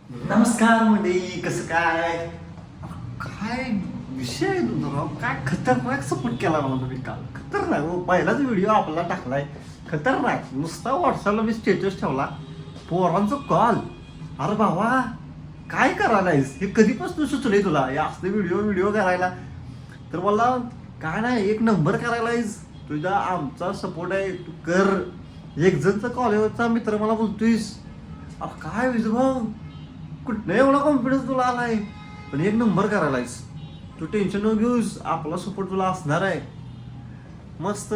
नमस्कार मंडळी, कसं काय काय विषय आहे तुमचा राव? काय खतरनाक सपोर्ट केला राव तुम्ही काल. खतरनाक हो, पहिलाच व्हिडिओ आपला टाकलाय. खतरनाक नुसता व्हॉट्सअपला मी स्टेटस ठेवला, पोरांचा कॉल. अरे भावा काय करायलायस, हे कधीपासून सुचलंय तुला हे असले व्हिडिओ व्हिडिओ करायला? तर मला काय नाही, एक नंबर करायलायस. तुझा आमचा सपोर्ट आहे, तू कर. एक जणचा कॉलेजचा मित्र मला बोलतोयस. अरे काय विजभाऊ, कुठं एवढा कॉन्फिडन्स तुला आलाय? पण एक नंबर करायलायस तू, टेन्शन न घेऊस, आपला सपोर्ट तुला असणार आहे. मस्त.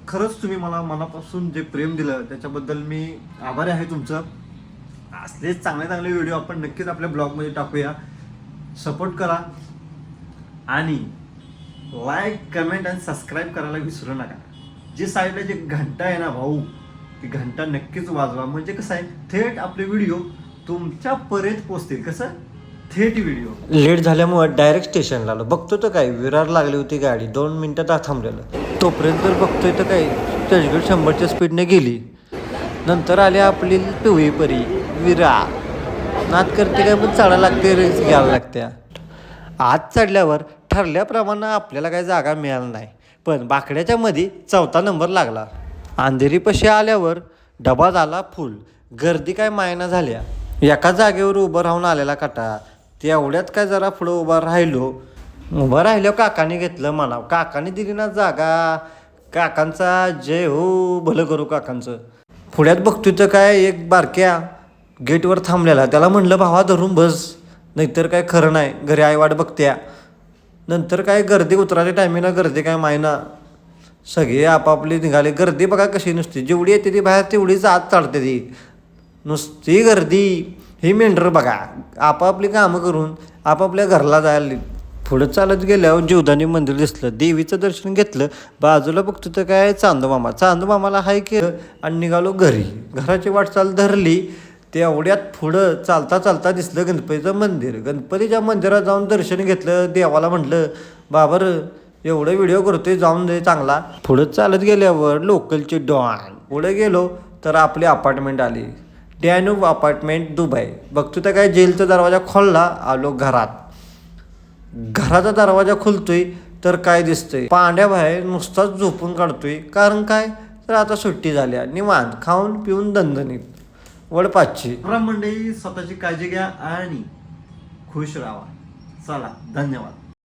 खरंच तुम्ही मला मनापासून जे प्रेम दिलं त्याच्याबद्दल मी आभारी आहे तुमचं. असलेच चांगले चांगले व्हिडिओ आपण नक्कीच आपल्या ब्लॉगमध्ये टाकूया. सपोर्ट करा आणि लाईक कमेंट आणि सबस्क्राईब करायला विसरू नका. जे साईडला जे घंटा आहे ना भाऊ, ती घंटा नक्कीच वाजवा. म्हणजे कसं आहे, थेट आपले व्हिडिओ तुमच्यापर्यंत पोहोचतील. कसं थेट व्हिडिओ. लेट झाल्यामुळे डायरेक्ट स्टेशनला आलो. बघतो तर काय, विरार लागली होती गाडी, 2 मिनिटात थांबलेलं. तोपर्यंत बघतोय तर काय, चर्चगेट 100च्या स्पीडने गेली. नंतर आली आपली पिवळी परी विरार. नाद करते काय, पण चढायला लागते, रेस घ्यायला लागत्या. आत चढल्यावर ठरल्याप्रमाणे आपल्याला काही जागा मिळाली नाही, पण बाकड्याच्या मध्ये 4था नंबर लागला. अंधेरीपाशी आल्यावर डबा झाला फुल. गर्दी काय मायना झाल्या. एका जागेवर उभं राहून आलेला काटा. तेवढ्यात काय जरा पुढं उभं राहिल्यावर काकाने घेतलं म्हणाव. काकाने दिली ना जागा. काकांचा जय हो, भलं करू काकांचं. पुढ्यात बघतोय तर काय, एक बारक्या गेटवर थांबलेला. त्याला म्हणलं भावा धरून बस, नाहीतर काय खरं नाही, घरी आई वाट बघत्या. नंतर काय गर्दी उतरायच्या टायमिंगला गर्दी काय मायना. सगळे आपापली निघाले. गर्दी बघा कशी नुसती, जेवढी येते ती बाहेर तेवढीच आत चालते ती. नुसती गर्दी. ही मेंढर बघा आपापली कामं करून आपापल्या घरला जायला. पुढं चालत गेल्यावर जीवदानी मंदिर दिसलं. देवीचं दर्शन घेतलं. बाजूला बघतो तर काय, चांदूमामाला हाय केलं आणि निघालो घरी. घराची वाटचाल धरली. तेवढ्यात पुढं चालता चालता दिसलं गणपतीचं मंदिर. गणपतीच्या मंदिरात जाऊन दर्शन घेतलं. देवाला म्हटलं बाबर एवढं व्हिडिओ करतोय, जाऊन दे चांगला. पुढं चालत गेल्यावर लोकलची डॉन. पुढे गेलो तर आपली अपार्टमेंट आली. Danube apartment Dubai. बघतो तर काय, जेलचा दरवाजा खोलला. आलो घरात. घराचा दरवाजा खुलतोय तर काय दिसतंय, पांड्या बाहेर नुसताच झोपून काढतोय. कारण काय तर आता सुट्टी झाल्या, निवांत खाऊन पिऊन दणदणीत वडपाचची. मंडळी, स्वतःची काळजी घ्या आणि खुश राहा. चला, धन्यवाद.